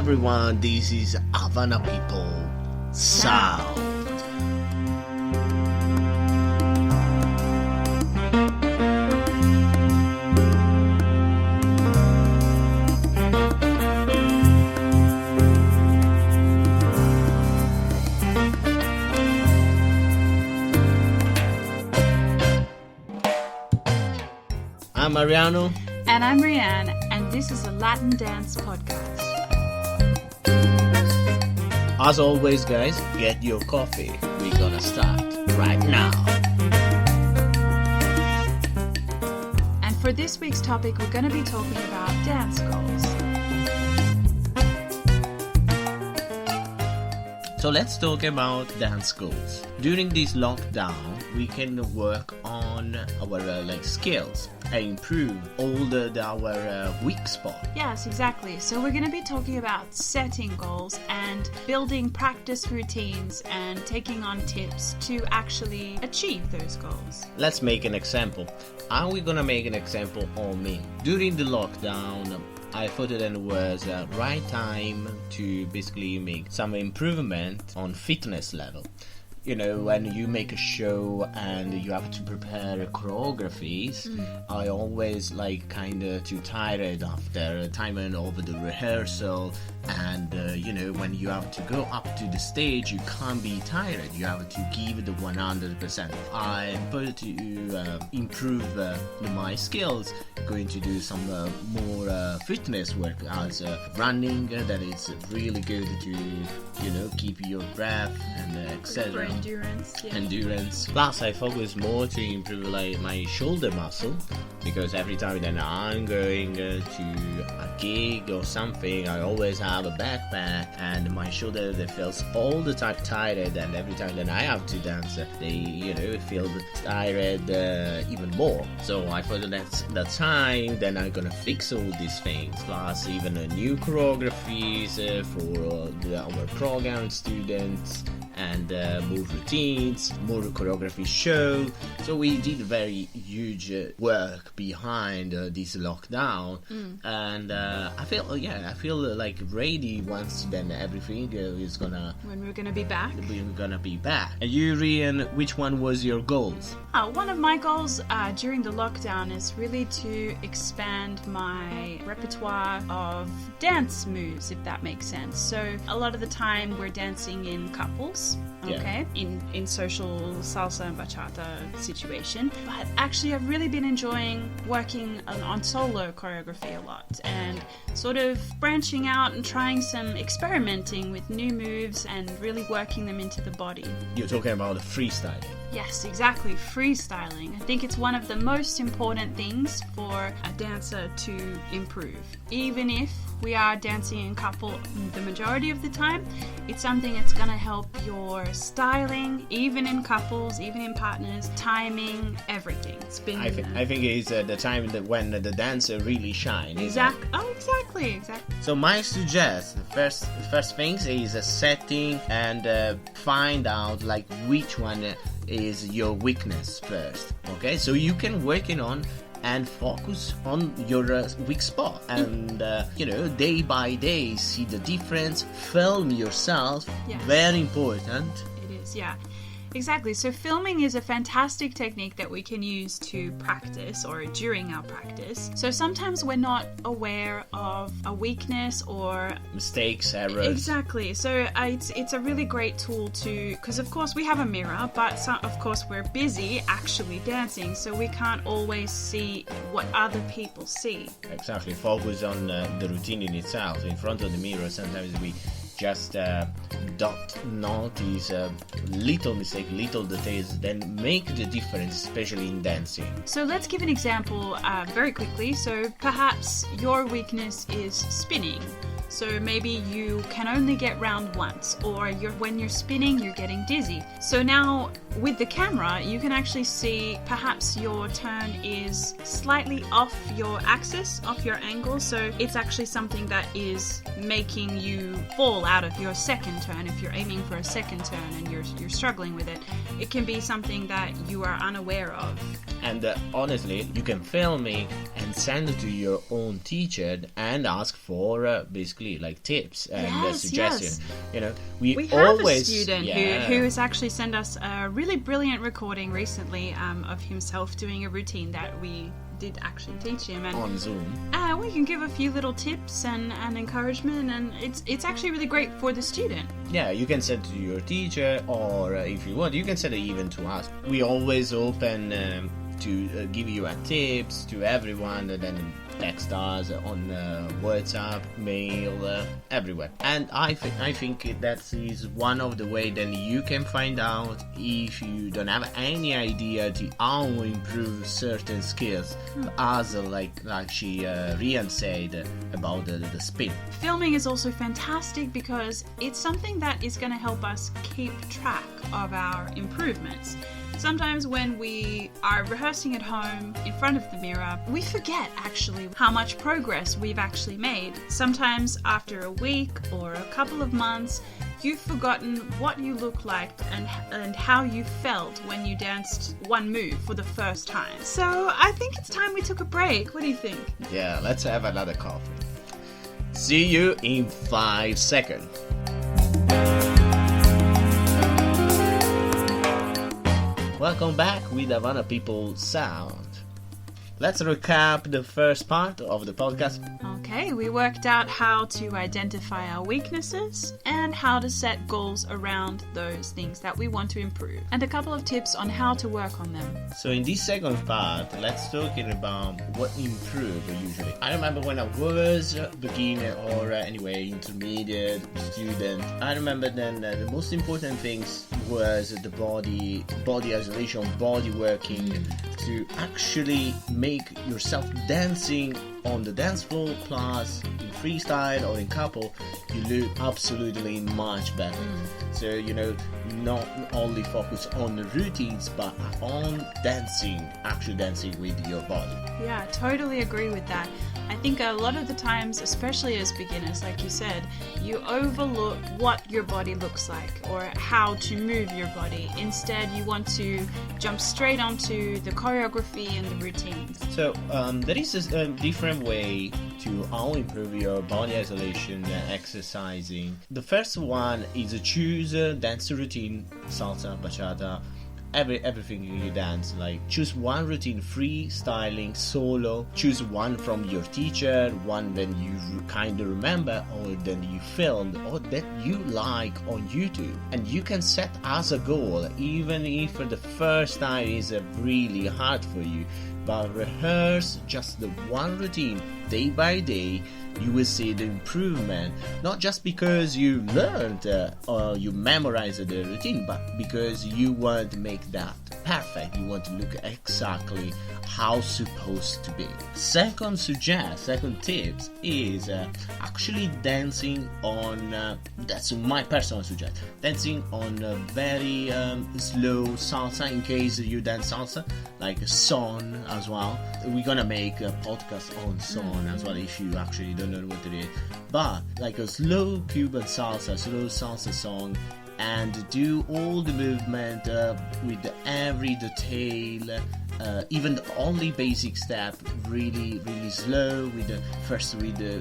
everyone, this is Havana People Sound. I'm Mariano. And I'm Rianne, and this is a Latin dance podcast. As always, guys, get your coffee. We're gonna start right now. And for this week's topic, we're going to be talking about dance goals. So let's talk about dance goals. During this lockdown, we can work on our skills and improve all our weak spot. Yes, exactly. So we're going to be talking about setting goals and building practice routines and taking on tips to actually achieve those goals. Let's make an example. Are we gonna make an example on me? During the lockdown, I thought that it was the right time to basically make some improvement on fitness level. You know, when you make a show and you have to prepare choreographies, I always too tired after time over the rehearsal. And when you have to go up to the stage, you can't be tired. You have to give the 100%. I put to improve my skills. Going to do some more fitness work as running. That is really good to keep your breath and etc. Endurance. Plus, I focus more to improve my shoulder muscle, because every time that I'm going to a gig or something, I always have a backpack and my shoulder that feels all the time tired, and every time that I have to dance, they feel tired even more. So I thought that's the time then I'm gonna fix all these things. Plus, even new choreographies for our program students, and more routines, more choreography show. So we did very huge work behind this lockdown, and I feel like ready once then everything is gonna. When we're gonna be back. We're gonna be back. And you, Rian, which one was your goals? One of my goals during the lockdown is really to expand my repertoire of dance moves, if that makes sense. So a lot of the time we're dancing in couples, okay, in social salsa and bachata situation. But actually I've really been enjoying working on solo choreography a lot, and sort of branching out and trying some experimenting with new moves and really working them into the body. You're talking about freestyling. Yes, exactly, freestyling. I think it's one of the most important things for a dancer to improve. Even if we are dancing in couple the majority of the time, it's something that's going to help your styling, even in couples, even in partners, timing, everything. It's been. I think it's the time that when the dancer really shines. Exactly. Oh, exactly. So my suggestion, the first things is setting and find out which one is your weakness first. Okay, so you can work on and focus on your weak spot, and day by day see the difference. Film yourself. Yes. Very important. It is, yeah. Exactly. So filming is a fantastic technique that we can use to practice or during our practice. So sometimes we're not aware of a weakness or mistakes, errors. Exactly. So it's a really great tool because of course we have a mirror, but of course we're busy actually dancing, so we can't always see what other people see. Exactly. Focus on the routine in itself. In front of the mirror, sometimes we just don't notice little mistake, little details, then make the difference, especially in dancing. So let's give an example very quickly. So perhaps your weakness is spinning. So maybe you can only get round once, or when you're spinning, you're getting dizzy. So now with the camera, you can actually see perhaps your turn is slightly off your axis, off your angle. So it's actually something that is making you fall out of your second turn. If you're aiming for a second turn and you're struggling with it, it can be something that you are unaware of. And honestly, you can film it and send it to your own teacher and ask for basically like tips and suggestions. You know, we have a student who has actually sent us a really brilliant recording recently of himself doing a routine that we did actually teach him, and on Zoom. We can give a few little tips and encouragement, and it's actually really great for the student. Yeah, you can send it to your teacher, or if you want, you can send it even to us. We always open to give you tips to everyone, and then text us on WhatsApp, mail, everywhere. And I think that is one of the way then you can find out if you don't have any idea to how to improve certain skills, as like she Rian said about the spin. Filming is also fantastic because it's something that is going to help us keep track of our improvements. Sometimes when we are rehearsing at home in front of the mirror, we forget actually how much progress we've actually made. Sometimes after a week or a couple of months, you've forgotten what you look like and how you felt when you danced one move for the first time. So I think it's time we took a break. What do you think? Yeah, let's have another coffee. See you in 5 seconds. Welcome back with Havana People Sound. Let's recap the first part of the podcast. Okay, we worked out how to identify our weaknesses and how to set goals around those things that we want to improve, and a couple of tips on how to work on them. So in this second part, let's talk about what improve usually. I remember when I was a beginner or anyway intermediate student, I remember then the most important things was the body isolation, body working, to actually make yourself dancing on the dance floor, plus in freestyle or in couple, you look absolutely much better. So, you know, not only focus on the routines, but on dancing, actually dancing with your body. Yeah, totally agree with that. I think a lot of the times, especially as beginners, like you said, you overlook what your body looks like or how to move your body. Instead, you want to jump straight onto the choreography and the routines. So there is a different way to how improve your body isolation exercising. The first one is choose a dance routine, salsa, bachata, everything you dance. Like choose one routine, freestyling, solo. Choose one from your teacher, one that you kind of remember or that you filmed or that you like on YouTube. And you can set as a goal, even if for the first time is really hard for you, but rehearse just the one routine day by day. You will see the improvement, not just because you learned or you memorized the routine, but because you want to make that perfect. You want to look exactly how it's supposed to be. Second tips is actually dancing on, that's my personal suggestion, dancing on a very slow salsa, in case you dance salsa, like a song as well. We're gonna make a podcast on song as well if you actually don't know what it is, but like a slow Cuban salsa, slow salsa song, and do all the movement with every detail, even the only basic step really slow, with the first with the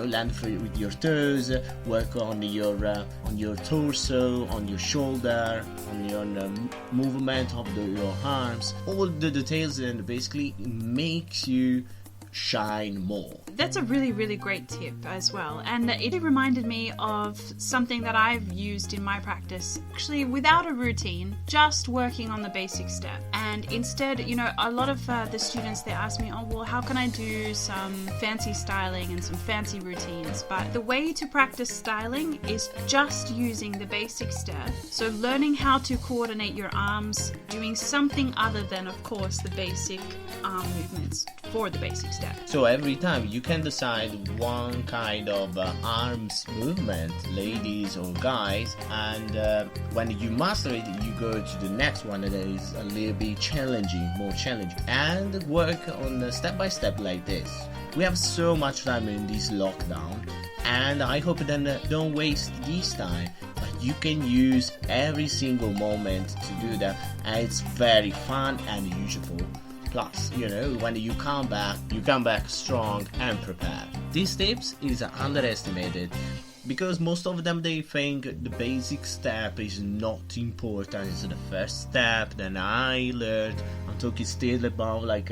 land with your toes, work on your torso, on your shoulder, on your movement of your arms, all the details, and basically it makes you shine more. That's a really great tip as well, and it reminded me of something that I've used in my practice, actually without a routine, just working on the basic step. And instead, a lot of the students, they ask me, how can I do some fancy styling and some fancy routines? But the way to practice styling is just using the basic step. So learning how to coordinate your arms, doing something other than, of course, the basic arm movements for the basic step. So every time you can decide one kind of arms movement, ladies or guys, and when you master it, you go to the next one that is a little bit more challenging, and work on the step by step like this. We have so much time in this lockdown, and I hope then don't waste this time, but you can use every single moment to do that, and it's very fun and useful. plus, when you come back strong and prepared. These tips is underestimated because most of them, they think the basic step is not important. It's the first step. Then I learned, I'm talking still about like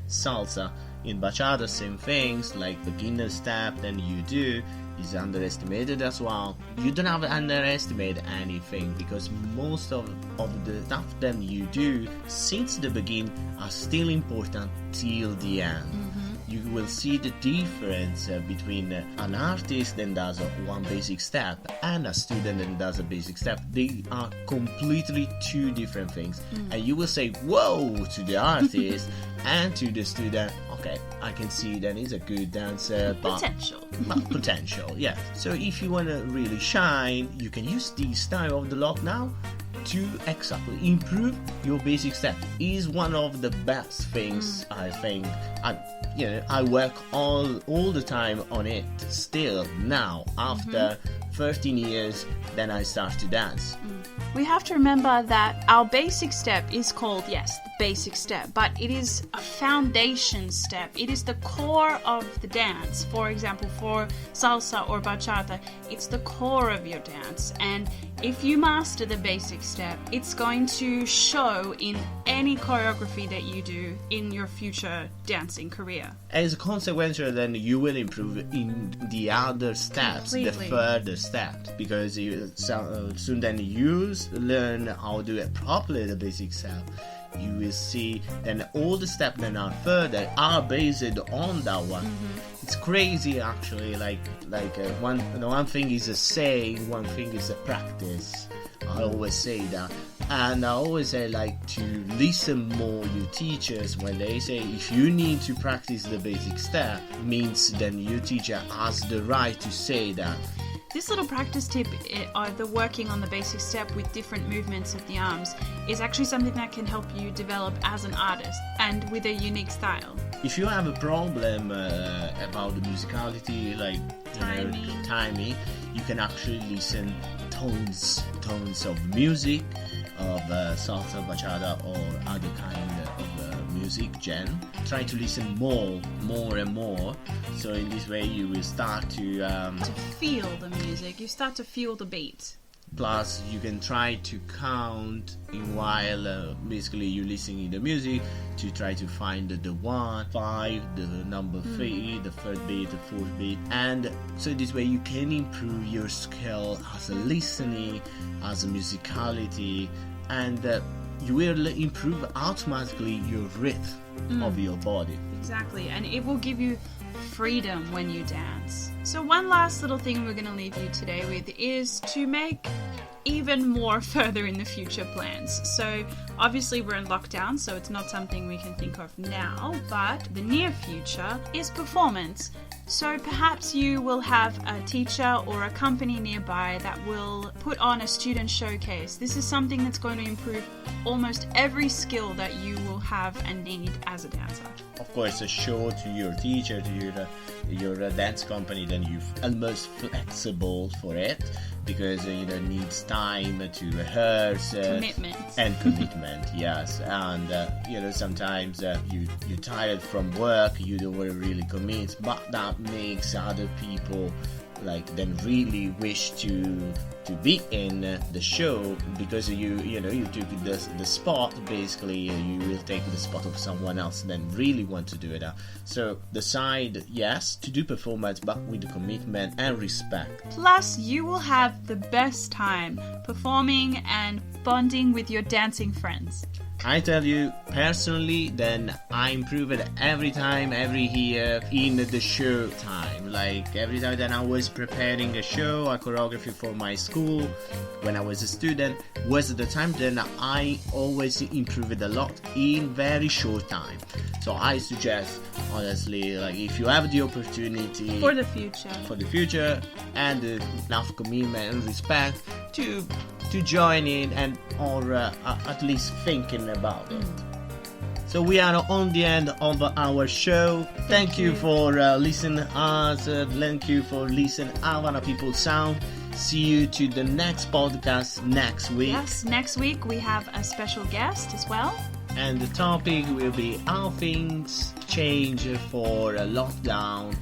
salsa. In bachata, same things, like beginner step, then you do, is underestimated as well. You don't have to underestimate anything because most of the stuff that you do since the beginning are still important till the end. You will see the difference between an artist that does one basic step and a student that does a basic step. They are completely two different things. And you will say, whoa, to the artist and to the student, okay, I can see that he's a good dancer. Potential, yeah. So if you want to really shine, you can use this style of the lockdown to exactly improve your basic step. Is one of the best things, I think. I work all the time on it still now after 13 years. Then I start to dance. We have to remember that our basic step is called, yes, the basic step, but it is a foundation step. It is the core of the dance. For example, for salsa or bachata, it's the core of your dance. And if you master the basic step, it's going to show in any choreography that you do in your future dancing career. As a consequence, then you will improve in the other steps, Completely. the further steps, because soon then you learn how to do it properly, the basic step. You will see then all the steps that are further are based on that one. It's crazy actually, one thing is a saying, one thing is a practice. I always say that. And I always say to listen more your teachers when they say if you need to practice the basic step, means then your teacher has the right to say that. This little practice tip, the working on the basic step with different movements of the arms, is actually something that can help you develop as an artist and with a unique style. If you have a problem about the musicality, timing, you can actually listen tones of music, of salsa, bachata, or other kind of music genre. Try to listen more and more. So in this way, you will start to feel the music. You start to feel the beat. Plus, you can try to count in while basically you listening to the music to try to find the 1, 5, the number 3, the third beat, the fourth beat, and so this way you can improve your skill as a listening, as a musicality, and you will improve automatically your rhythm of your body. Exactly, and it will give you freedom when you dance. So one last little thing we're going to leave you today with is to make even more further in the future plans. So obviously we're in lockdown, so it's not something we can think of now, but the near future is performance. So perhaps you will have a teacher or a company nearby that will put on a student showcase. This is something that's going to improve almost every skill that you will have and need as a dancer. Of course, a show to your teacher, to your dance company, then you're almost flexible for it because needs time to rehearse. Commitment. And commitment, yes. And sometimes you're tired from work, you don't want to really commit, but that makes other people then really wish to be in the show because you took the spot. Basically, you will take the spot of someone else then really want to do it. So decide, yes, to do performance, but with commitment and respect. Plus, you will have the best time performing and bonding with your dancing friends. I tell you personally, then I improve it every time, every year in the show time. Every time that I was preparing a show, a choreography for my school, when I was a student, was the time then I always improve it a lot in very short time. So I suggest, honestly, if you have the opportunity for the future and enough commitment and respect to join in and or at least thinking about it. So we are on the end of our show. Thank you for listening us. Thank you for listening Havana People Sound. See you to the next podcast next week. Yes, next week we have a special guest as well. and the topic will be how things change for a lockdown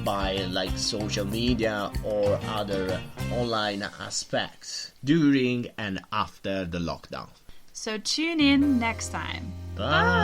by like social media or other online aspects during and after the lockdown. So tune in next time. Bye!